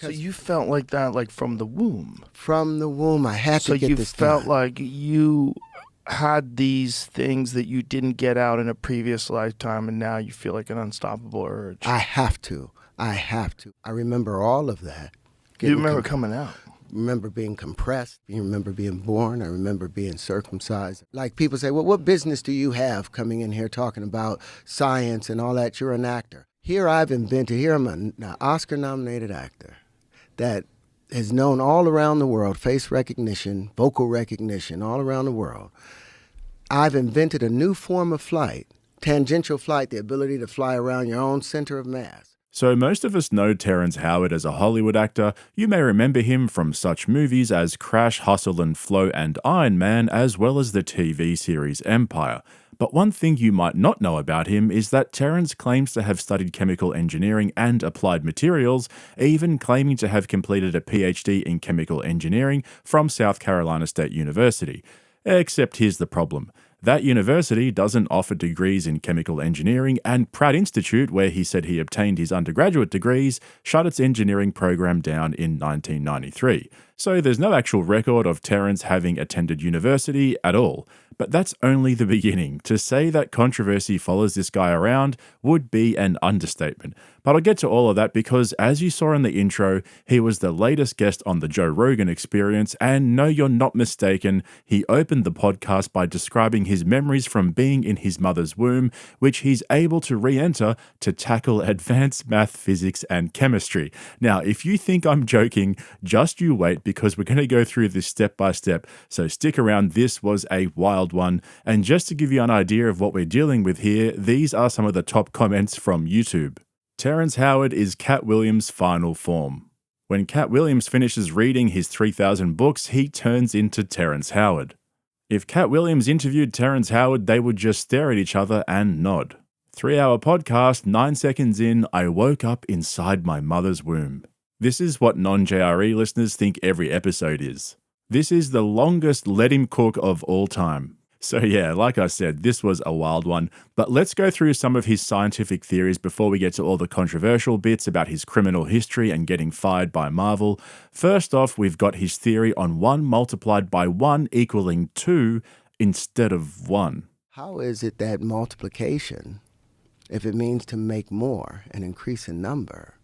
So you felt like that, like from the womb? From the womb, I had to get this done. So you felt like you had these things that you didn't get out in a previous lifetime, and now you feel like an unstoppable urge. I have to. I remember all of that. You remember coming out? Remember being compressed. You remember being born. I remember being circumcised. Like people say, well, what business do you have coming in here talking about science and all that? You're an actor. Here I'm an Oscar-nominated actor that is known all around the world, face recognition, vocal recognition, all around the world. I've invented a new form of flight, tangential flight, the ability to fly around your own center of mass. So most of us know Terrence Howard as a Hollywood actor. You may remember him from such movies as Crash, Hustle and Flow and Iron Man, as well as the TV series Empire. But one thing you might not know about him is that Terrence claims to have studied chemical engineering and applied materials, even claiming to have completed a PhD in chemical engineering from South Carolina State University. Except here's the problem. That university doesn't offer degrees in chemical engineering, and Pratt Institute, where he said he obtained his undergraduate degrees, shut its engineering program down in 1993. So there's no actual record of Terrence having attended university at all. But that's only the beginning. To say that Controversy follows this guy around would be an understatement. But I'll get to all of that because, as you saw in the intro, he was the latest guest on the Joe Rogan Experience, and no, you're not mistaken, he opened the podcast by describing his memories from being in his mother's womb, which he's able to re-enter to tackle advanced math, physics, and chemistry. Now, if you think I'm joking, just you wait, because we're going to go through this step by step, so stick around. This was a wild one. And just to give you an idea of what we're dealing with here, these are some of the top comments from YouTube. Terrence Howard is Cat Williams' final form. When Cat Williams finishes reading his 3,000 books, he turns into Terrence Howard. If Cat Williams interviewed Terrence Howard, they would just stare at each other and nod. 3-hour podcast, 9 seconds in, I woke up inside my mother's womb. This is what non-JRE listeners think every episode is. This is the longest let him cook of all time. So yeah, like I said, this was a wild one, but let's go through some of his scientific theories before we get to all the controversial bits about his criminal history and getting fired by Marvel. First off, we've got his theory on 1 multiplied by 1 equaling 2 instead of 1. How is it that multiplication, if it means to make more and increase in number,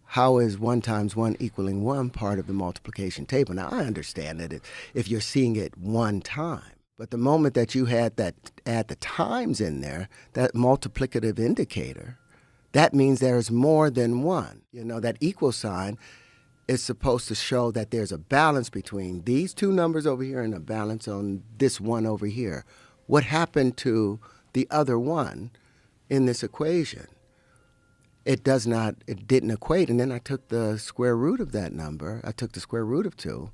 how is 1 times 1 equaling 1 part of the multiplication table? Now, I understand that if you're seeing it one time, but the moment that you had that add the times in there, that multiplicative indicator, that means there's more than 1. You know, that equal sign is supposed to show that there's a balance between these 2 numbers over here and a balance on this 1 over here. What happened to the other 1 in this equation? It didn't equate. And then I took the square root of that number. I took the square root of 2,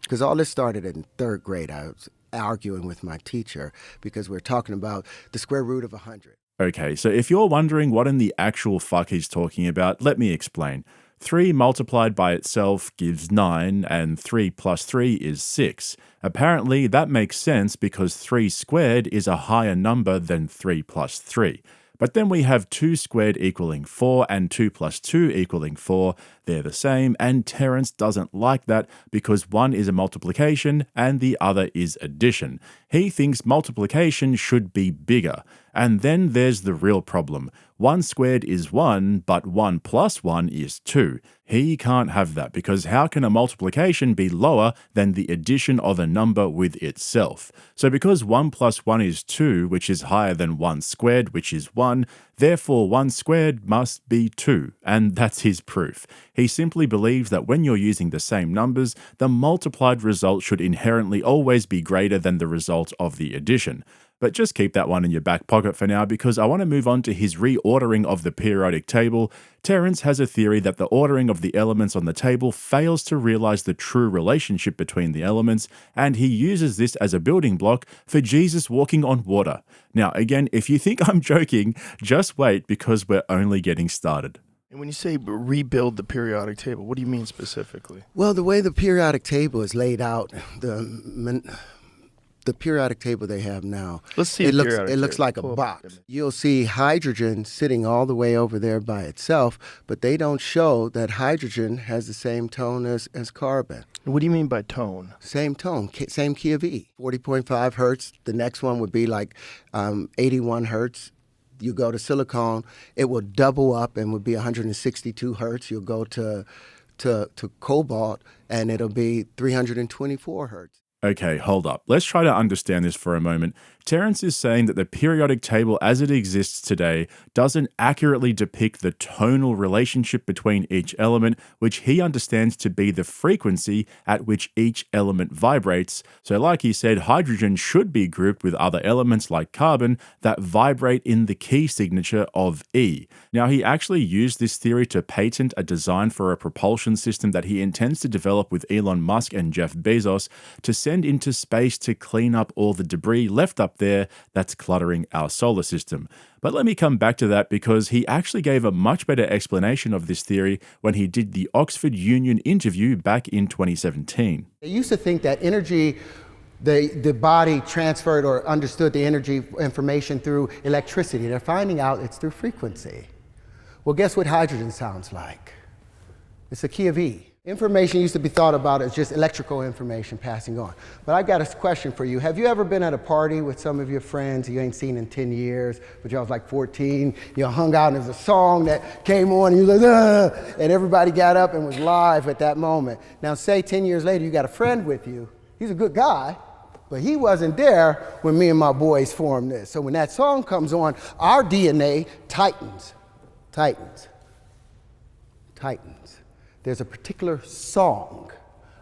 because all this started in 3rd grade. I was arguing with my teacher because we're talking about the square root of 100. Okay, so if you're wondering what in the actual fuck he's talking about, let me explain. 3 multiplied by itself gives 9, and 3 plus 3 is 6. Apparently, that makes sense because 3 squared is a higher number than 3 plus 3. But then we have 2 squared equaling 4 and 2 plus 2 equaling 4. They're the same, and Terrence doesn't like that because one is a multiplication and the other is addition. He thinks multiplication should be bigger. And then there's the real problem. 1 squared is 1, but 1 plus 1 is 2. He can't have that because how can a multiplication be lower than the addition of a number with itself? So because 1 plus 1 is 2, which is higher than 1 squared, which is 1, therefore 1 squared must be 2, and that's his proof. He simply believes that when you're using the same numbers, the multiplied result should inherently always be greater than the result of the addition. But just keep that one in your back pocket for now because I want to move on to his reordering of the periodic table. Terrence has a theory that the ordering of the elements on the table fails to realize the true relationship between the elements, and he uses this as a building block for Jesus walking on water. Now, again, if you think I'm joking, just wait because we're only getting started. And when you say rebuild the periodic table, what do you mean specifically? Well, the way the periodic table is laid out, the periodic table they have now, Let's see. it the looks periodic table. like a Pull up box. You'll see hydrogen sitting all the way over there by itself, but they don't show that hydrogen has the same tone as carbon. What do you mean by tone? Same tone, same key of E. 40.5 hertz. The next one would be like 81 hertz. You go to silicon, it will double up and would be 162 hertz. You'll go to cobalt, and it'll be 324 hertz. Okay, hold up. Let's try to understand this for a moment. Terrence is saying that the periodic table as it exists today doesn't accurately depict the tonal relationship between each element, which he understands to be the frequency at which each element vibrates. So like he said, hydrogen should be grouped with other elements like carbon that vibrate in the key signature of E. Now, he actually used this theory to patent a design for a propulsion system that he intends to develop with Elon Musk and Jeff Bezos to send into space to clean up all the debris left up there that's cluttering our solar system. But let me come back to that because he actually gave a much better explanation of this theory when he did the Oxford Union interview back in 2017. They used to think that energy, the body transferred or understood the energy information through electricity. They're finding out it's through frequency. Well, guess what hydrogen sounds like? It's a key of E. Information used to be thought about as just electrical information passing on. But I got a question for you. Have you ever been at a party with some of your friends you ain't seen in 10 years, but y'all was like 14, you hung out and there's a song that came on and you was like, "Ugh," and everybody got up and was live at that moment. Now say 10 years later you got a friend with you. He's a good guy, but he wasn't there when me and my boys formed this. So when that song comes on, our DNA tightens. There's a particular song,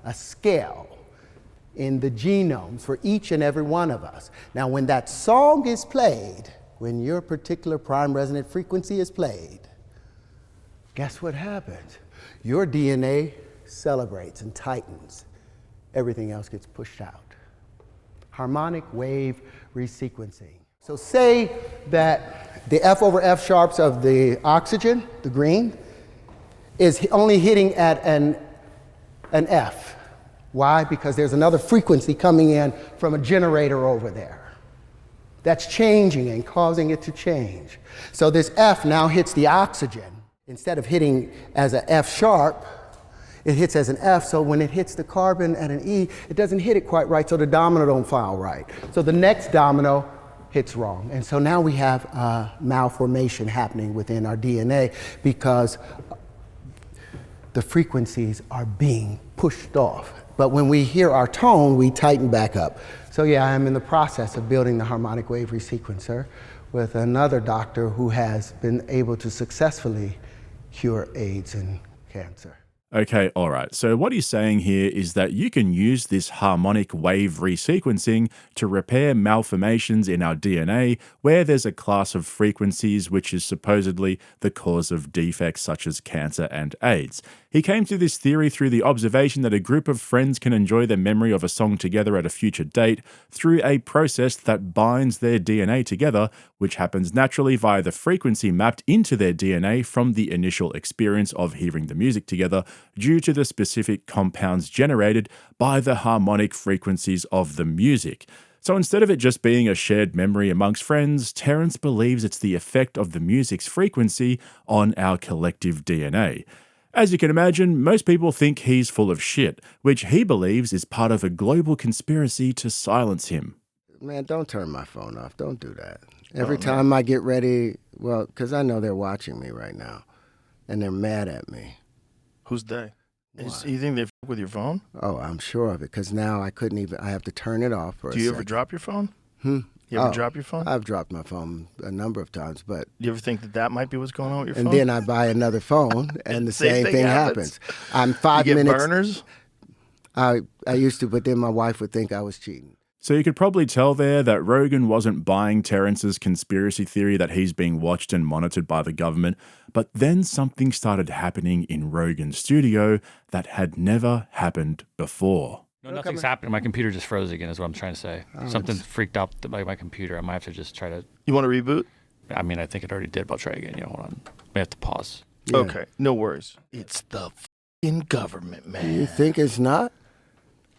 a scale in the genomes for each and every one of us. Now, when that song is played, when your particular prime resonant frequency is played, guess what happens? Your DNA celebrates and tightens. Everything else gets pushed out. Harmonic wave resequencing. So say that the F over F sharps of the oxygen, the green, is only hitting at an F. Why? Because there's another frequency coming in from a generator over there. That's changing and causing it to change. So this F now hits the oxygen. Instead of hitting as an F sharp, it hits as an F, so when it hits the carbon at an E, it doesn't hit it quite right, so the domino don't file right. So the next domino hits wrong. And so now we have malformation happening within our DNA because the frequencies are being pushed off. But when we hear our tone, we tighten back up. So yeah, I'm in the process of building the harmonic wave resequencer with another doctor who has been able to successfully cure AIDS and cancer. Okay, all right. So what he's saying here is that you can use this harmonic wave resequencing to repair malformations in our DNA where there's a class of frequencies which is supposedly the cause of defects such as cancer and AIDS. He came to this theory through the observation that a group of friends can enjoy the memory of a song together at a future date through a process that binds their DNA together, which happens naturally via the frequency mapped into their DNA from the initial experience of hearing the music together due to the specific compounds generated by the harmonic frequencies of the music. So instead of it just being a shared memory amongst friends, Terrence believes it's the effect of the music's frequency on our collective DNA. As you can imagine, most people think he's full of shit, which he believes is part of a global conspiracy to silence him. Man, don't turn my phone off. Don't do that. Every time I get ready, well, because I know they're watching me right now, and they're mad at me. Who's they? Why? You think they f with your phone? Oh, I'm sure of it, because now I have to turn it off for a Do you second. ever drop your phone? You Oh, ever drop your phone? I've dropped my phone a number of times, but... You ever think that might be what's going on with your phone? And then I buy another phone, and the same thing happens. I'm 5 you get minutes... burners? I used to, but then my wife would think I was cheating. So you could probably tell there that Rogan wasn't buying Terrence's conspiracy theory that he's being watched and monitored by the government, but then something started happening in Rogan's studio that had never happened before. No, nothing's happening. My computer just froze again is what I'm trying to say. Something freaked out my computer. I might have to just try to... You want to reboot? I mean, I think it already did, but I'll try again. Hold on. We have to pause. Yeah. Okay, no worries. It's the f***ing government, man. You think it's not?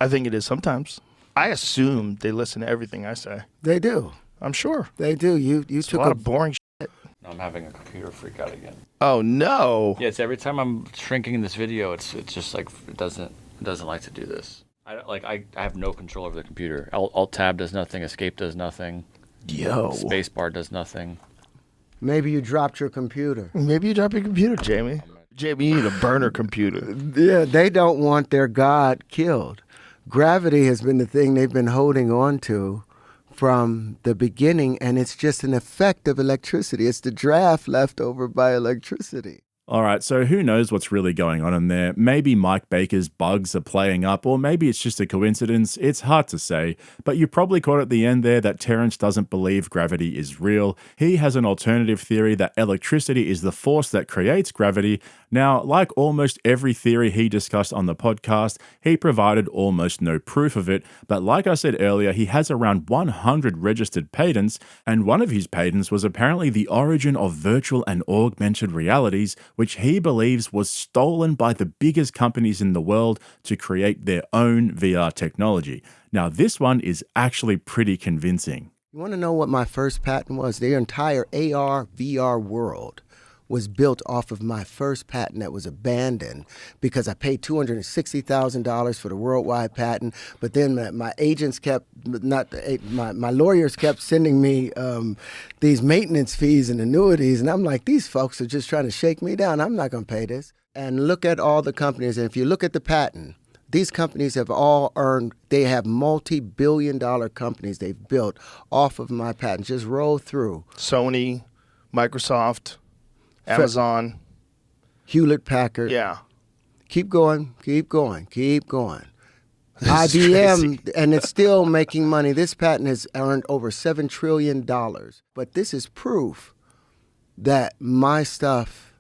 I think it is sometimes. I assume they listen to everything I say. They do. I'm sure. They do. You It's took a lot of boring shit. I'm having a computer freak out again. Oh, no. Yeah, it's every time I'm shrinking this video, it's just like it doesn't like to do this. I have no control over the computer. Alt tab does nothing. Escape does nothing. Yo. Spacebar does nothing. Maybe you dropped your computer. Maybe you drop your computer, Jamie. Jamie, you need a burner computer. Yeah, they don't want their God killed. Gravity has been the thing they've been holding on to from the beginning, and it's just an effect of electricity. It's the draft left over by electricity. All right, so who knows what's really going on in there? Maybe Mike Baker's bugs are playing up, or maybe it's just a coincidence. It's hard to say, but you probably caught at the end there that Terrence doesn't believe gravity is real. He has an alternative theory that electricity is the force that creates gravity. Now, like almost every theory he discussed on the podcast, he provided almost no proof of it, but like I said earlier, he has around 100 registered patents, and one of his patents was apparently the origin of virtual and augmented realities, which he believes was stolen by the biggest companies in the world to create their own VR technology. Now, this one is actually pretty convincing. You want to know what my first patent was? The entire AR, VR world was built off of my first patent that was abandoned because I paid $260,000 for the worldwide patent. But then my agents kept, my lawyers kept sending me these maintenance fees and annuities. And I'm like, these folks are just trying to shake me down. I'm not going to pay this. And look at all the companies. And if you look at the patent, these companies have all they have multi-billion-dollar companies they've built off of my patent. Just roll through. Sony, Microsoft, Amazon, Hewlett Packard. Yeah. Keep going, keep going, keep going. This is IBM, crazy. and it's still making money. This patent has earned over $7 trillion. But this is proof that my stuff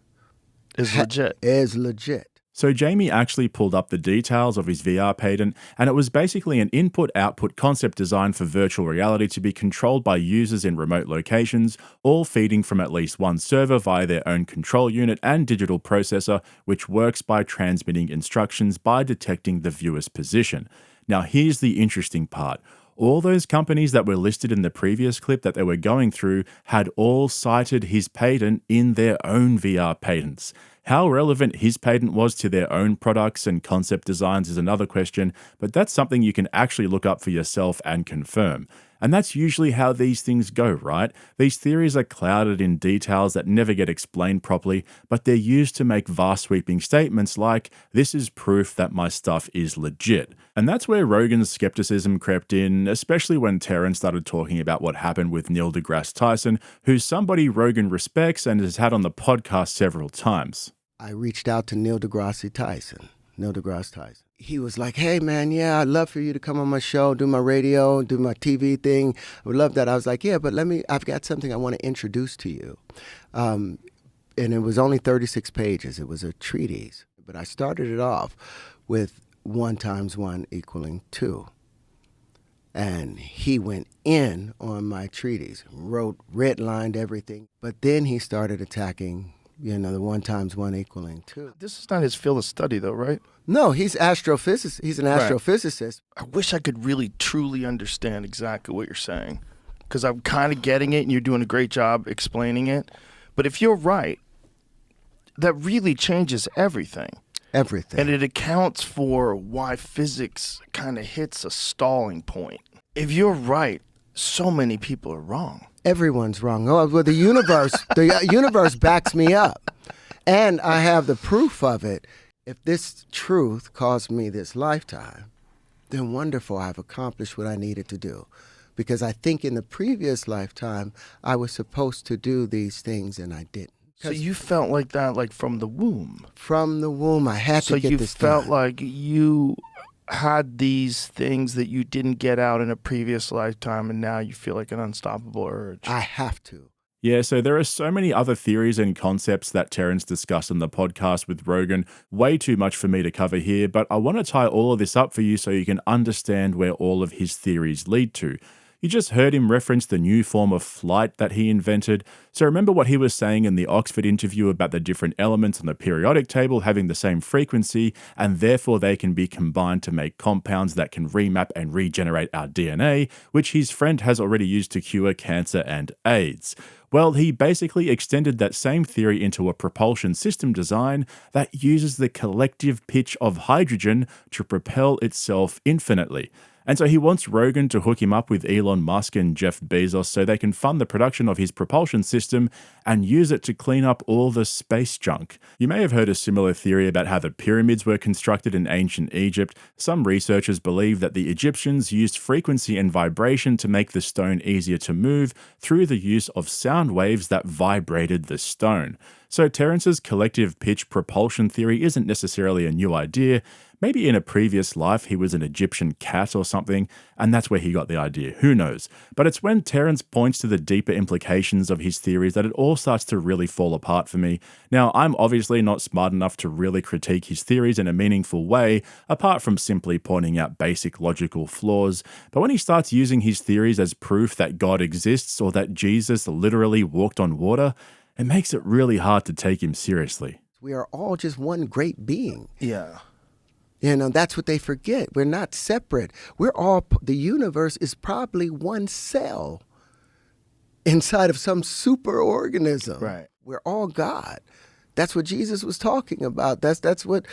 Is legit. is legit. So Jamie actually pulled up the details of his VR patent, and it was basically an input-output concept design for virtual reality to be controlled by users in remote locations, all feeding from at least one server via their own control unit and digital processor, which works by transmitting instructions by detecting the viewer's position. Now here's the interesting part. All those companies that were listed in the previous clip that they were going through had all cited his patent in their own VR patents. How relevant his patent was to their own products and concept designs is another question, but that's something you can actually look up for yourself and confirm. And that's usually how these things go, right? These theories are clouded in details that never get explained properly, but they're used to make vast sweeping statements like, this is proof that my stuff is legit. And that's where Rogan's skepticism crept in, especially when Terrence started talking about what happened with Neil deGrasse Tyson, who's somebody Rogan respects and has had on the podcast several times. I reached out to Neil deGrasse Tyson. He was like, hey, man, yeah, I'd love for you to come on my show, do my radio, do my TV thing. I would love that. I was like, yeah, but I've got something I want to introduce to you. And it was only 36 pages. It was a treatise. But I started it off with 1 × 1 = 2. And he went in on my treatise, wrote, redlined everything. But then he started attacking the 1 × 1 = 2. This is not his field of study, though, right? No, he's astrophysicist. He's an astrophysicist. I wish I could really, truly understand exactly what you're saying, because I'm kind of getting it, and you're doing a great job explaining it. But if you're right, that really changes everything. Everything. And it accounts for why physics kind of hits a stalling point. If you're right, so many people are wrong. Everyone's wrong. Oh, well, the universe backs me up. And I have the proof of it. If this truth caused me this lifetime, then wonderful, I've accomplished what I needed to do. Because I think in the previous lifetime, I was supposed to do these things and I didn't. So you felt like that, like from the womb? From the womb, I had to get this done. So you felt like you had these things that you didn't get out in a previous lifetime, and now you feel like an unstoppable urge. I have to. Yeah, so there are so many other theories and concepts that Terrence discussed on the podcast with Rogan, way too much for me to cover here, but I want to tie all of this up for you so you can understand where all of his theories lead to. You just heard him reference the new form of flight that he invented. So remember what he was saying in the Oxford interview about the different elements on the periodic table having the same frequency, and therefore they can be combined to make compounds that can remap and regenerate our DNA, which his friend has already used to cure cancer and AIDS. Well, he basically extended that same theory into a propulsion system design that uses the collective pitch of hydrogen to propel itself infinitely. And so he wants Rogan to hook him up with Elon Musk and Jeff Bezos so they can fund the production of his propulsion system and use it to clean up all the space junk. You may have heard a similar theory about how the pyramids were constructed in ancient Egypt. Some researchers believe that the Egyptians used frequency and vibration to make the stone easier to move through the use of sound waves that vibrated the stone. So Terrence's collective pitch propulsion theory isn't necessarily a new idea. Maybe in a previous life he was an Egyptian cat or something, and that's where he got the idea. Who knows? But it's when Terrence points to the deeper implications of his theories that it all starts to really fall apart for me. Now, I'm obviously not smart enough to really critique his theories in a meaningful way, apart from simply pointing out basic logical flaws. But when he starts using his theories as proof that God exists or that Jesus literally walked on water, it makes it really hard to take him seriously. We are all just one great being. Yeah. You know, that's what they forget. We're not separate. The universe is probably one cell inside of some superorganism. Right. We're all God. That's what Jesus was talking about. That's what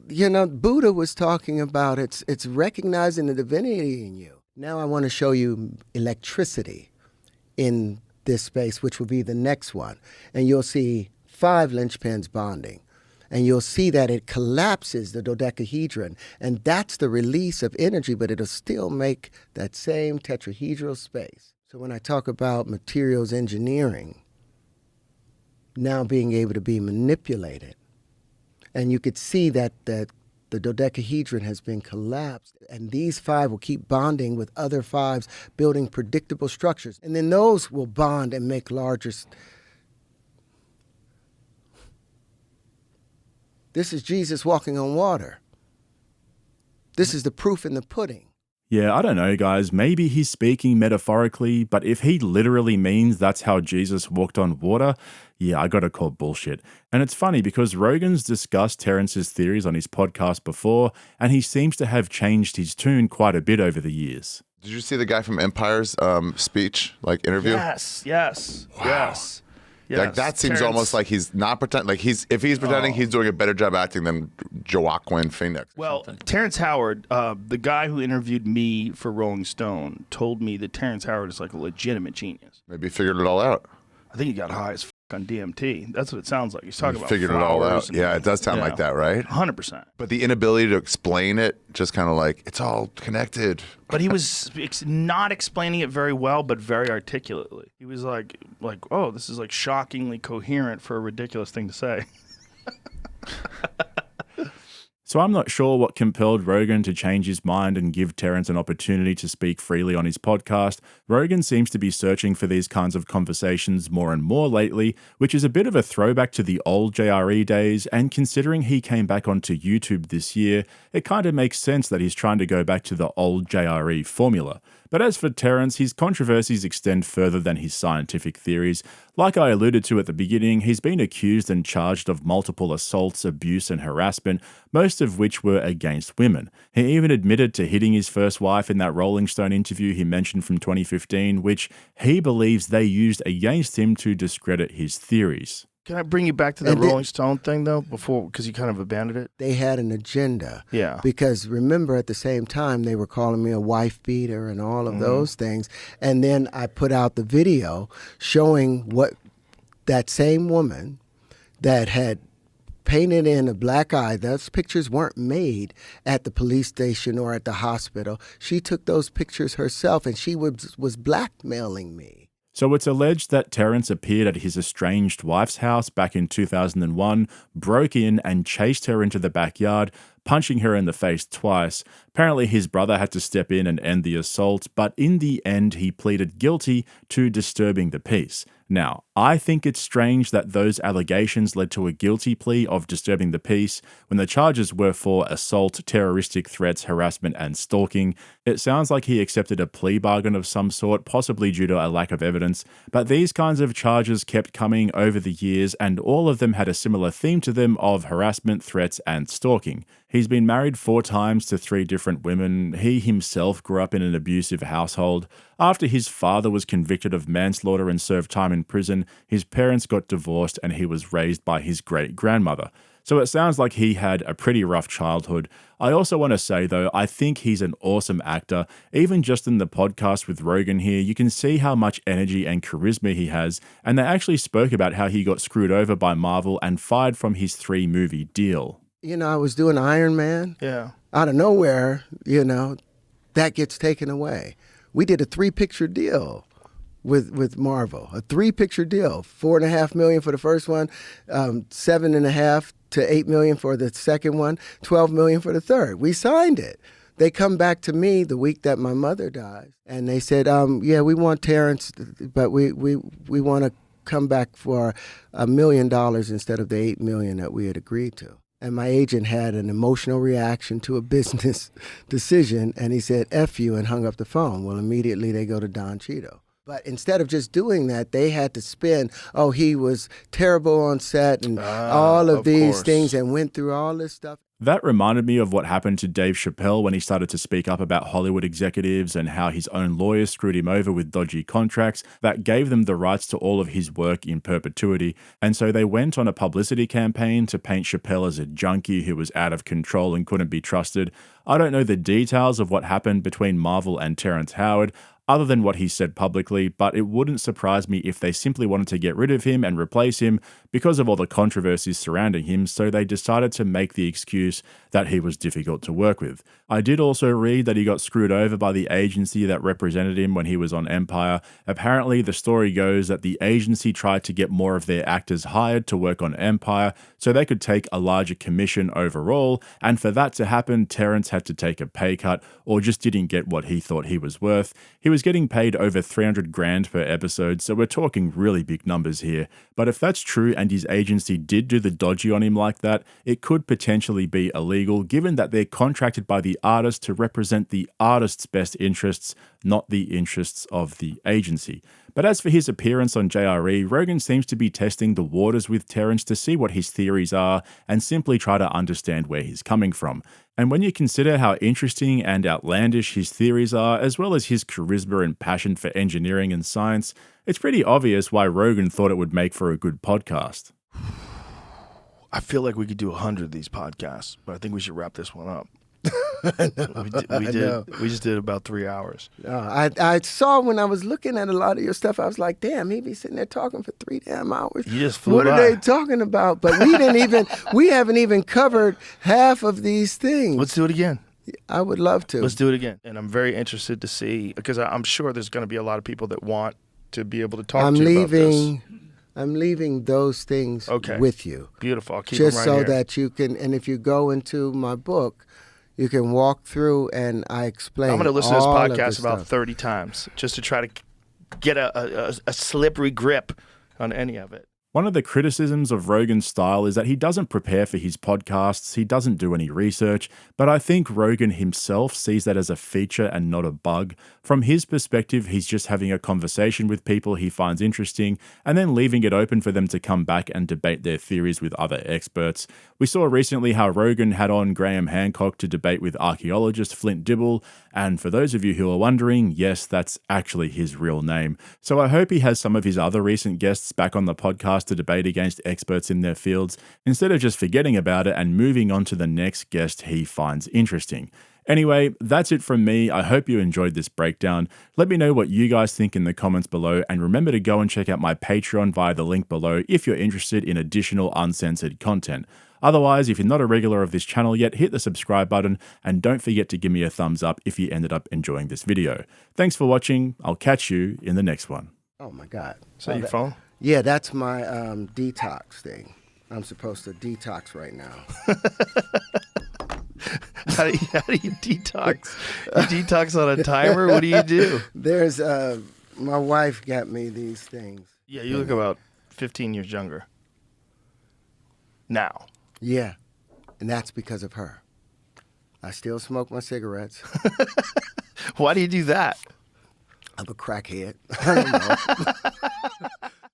Buddha was talking about. It's recognizing the divinity in you. Now I want to show you electricity in this space, which will be the next one. And you'll see 5 linchpins bonding. And you'll see that it collapses the dodecahedron. And that's the release of energy, but it'll still make that same tetrahedral space. So when I talk about materials engineering now being able to be manipulated, and you could see that the dodecahedron has been collapsed, and these 5 will keep bonding with other 5s, building predictable structures. And then those will bond and make larger. This is Jesus walking on water. This is the proof in the pudding. Yeah, I don't know, guys. Maybe he's speaking metaphorically, but if he literally means that's how Jesus walked on water, yeah, I gotta call bullshit. And it's funny because Rogan's discussed Terrence's theories on his podcast before, and he seems to have changed his tune quite a bit over the years. Did you see the guy from Empire's speech, interview? Yes. Wow. Yes. Like that seems Terrence, almost like he's not pretending. Like if he's pretending, he's doing a better job acting than Joaquin Phoenix. Well, Terrence Howard, the guy who interviewed me for Rolling Stone, told me that Terrence Howard is like a legitimate genius. Maybe he figured it all out. I think he got high as on DMT. That's what it sounds like. He's talking about Figured it all out. Yeah, it does sound like that, right? 100%. But the inability to explain it, just kind of like, it's all connected. But he was not explaining it very well, but very articulately. He was like, oh, this is like shockingly coherent for a ridiculous thing to say. So I'm not sure what compelled Rogan to change his mind and give Terrence an opportunity to speak freely on his podcast. Rogan seems to be searching for these kinds of conversations more and more lately, which is a bit of a throwback to the old JRE days, and considering he came back onto YouTube this year, it kind of makes sense that he's trying to go back to the old JRE formula. But as for Terrence, his controversies extend further than his scientific theories. Like I alluded to at the beginning, he's been accused and charged of multiple assaults, abuse, and harassment, most of which were against women. He even admitted to hitting his first wife in that Rolling Stone interview he mentioned from 2015, which he believes they used against him to discredit his theories. Can I bring you back to the Rolling Stone thing, though, because you kind of abandoned it? They had an agenda. Yeah. Because remember, at the same time, they were calling me a wife beater and all of those things. And then I put out the video showing what that same woman that had painted in a black eye, those pictures weren't made at the police station or at the hospital. She took those pictures herself, and she was blackmailing me. So it's alleged that Terrence appeared at his estranged wife's house back in 2001, broke in and chased her into the backyard, punching her in the face twice. Apparently, his brother had to step in and end the assault, but in the end, he pleaded guilty to disturbing the peace. Now, I think it's strange that those allegations led to a guilty plea of disturbing the peace when the charges were for assault, terroristic threats, harassment, and stalking. It sounds like he accepted a plea bargain of some sort, possibly due to a lack of evidence, but these kinds of charges kept coming over the years, and all of them had a similar theme to them of harassment, threats, and stalking. He's been married 4 times to 3 different women. He himself grew up in an abusive household. After his father was convicted of manslaughter and served time in prison, his parents got divorced and he was raised by his great-grandmother. So it sounds like he had a pretty rough childhood. I also want to say, though, I think he's an awesome actor. Even just in the podcast with Rogan here, you can see how much energy and charisma he has, and they actually spoke about how he got screwed over by Marvel and fired from his 3-movie deal. You know, I was doing Iron Man. Yeah. Out of nowhere, that gets taken away. We did a 3-picture deal with Marvel, a 3-picture deal, $4.5 million for the first one, $7.5 to $8 million for the second one, $12 million for the third. We signed it. They come back to me the week that my mother dies, and they said, yeah, we want Terrence, but we want to come back for $1 million instead of the $8 million that we had agreed to. And my agent had an emotional reaction to a business decision, and he said, F you, and hung up the phone. Well, immediately they go to Don Cheadle. But instead of just doing that, they had to spin, he was terrible on set and all of these things, and went through all this stuff. That reminded me of what happened to Dave Chappelle when he started to speak up about Hollywood executives and how his own lawyers screwed him over with dodgy contracts that gave them the rights to all of his work in perpetuity. And so they went on a publicity campaign to paint Chappelle as a junkie who was out of control and couldn't be trusted. I don't know the details of what happened between Marvel and Terrence Howard, other than what he said publicly, but it wouldn't surprise me if they simply wanted to get rid of him and replace him because of all the controversies surrounding him, so they decided to make the excuse that he was difficult to work with. I did also read that he got screwed over by the agency that represented him when he was on Empire. Apparently, the story goes that the agency tried to get more of their actors hired to work on Empire so they could take a larger commission overall, and for that to happen, Terrence had to take a pay cut or just didn't get what he thought he was worth. He was getting paid over $300,000 per episode, so we're talking really big numbers here. But if that's true and his agency did do the dodgy on him like that, it could potentially be illegal, given that they're contracted by the artist to represent the artist's best interests, not the interests of the agency. But as for his appearance on JRE, Rogan seems to be testing the waters with Terrence to see what his theories are and simply try to understand where he's coming from. And when you consider how interesting and outlandish his theories are, as well as his charisma and passion for engineering and science, it's pretty obvious why Rogan thought it would make for a good podcast. I feel like we could do 100 of these podcasts, but I think we should wrap this one up. We just did about 3 hours. I saw when I was looking at a lot of your stuff, I was like, damn, he be sitting there talking for 3 damn hours. You just flew What by. are they talking about? But we haven't even covered half of these things. Let's do it again. I would love to. Let's do it again. And I'm very interested to see, because I'm sure there's going to be a lot of people that want to be able to talk to you about this. I'm leaving those things with you. Beautiful. I'll keep them just right so here. that you can, and if you go into my book, you can walk through and I explain. I'm going to listen to this all of podcast about stuff. 30 times just to try to get a slippery grip on any of it. One of the criticisms of Rogan's style is that he doesn't prepare for his podcasts, he doesn't do any research, but I think Rogan himself sees that as a feature and not a bug. From his perspective, he's just having a conversation with people he finds interesting and then leaving it open for them to come back and debate their theories with other experts. We saw recently how Rogan had on Graham Hancock to debate with archaeologist Flint Dibble, and for those of you who are wondering, yes, that's actually his real name. So I hope he has some of his other recent guests back on the podcast to debate against experts in their fields, instead of just forgetting about it and moving on to the next guest he finds interesting. Anyway, that's it from me. I hope you enjoyed this breakdown. Let me know what you guys think in the comments below, and remember to go and check out my Patreon via the link below if you're interested in additional uncensored content. Otherwise, if you're not a regular of this channel yet, hit the subscribe button, and don't forget to give me a thumbs up if you ended up enjoying this video. Thanks for watching. I'll catch you in the next one. Oh my God. Is that your phone? Yeah, that's my detox thing. I'm supposed to detox right now. How do you detox? You detox on a timer? What do you do? There's my wife got me these things. Yeah, you look about 15 years younger. Now. Yeah, and that's because of her. I still smoke my cigarettes. Why do you do that? I'm a crackhead. I don't know.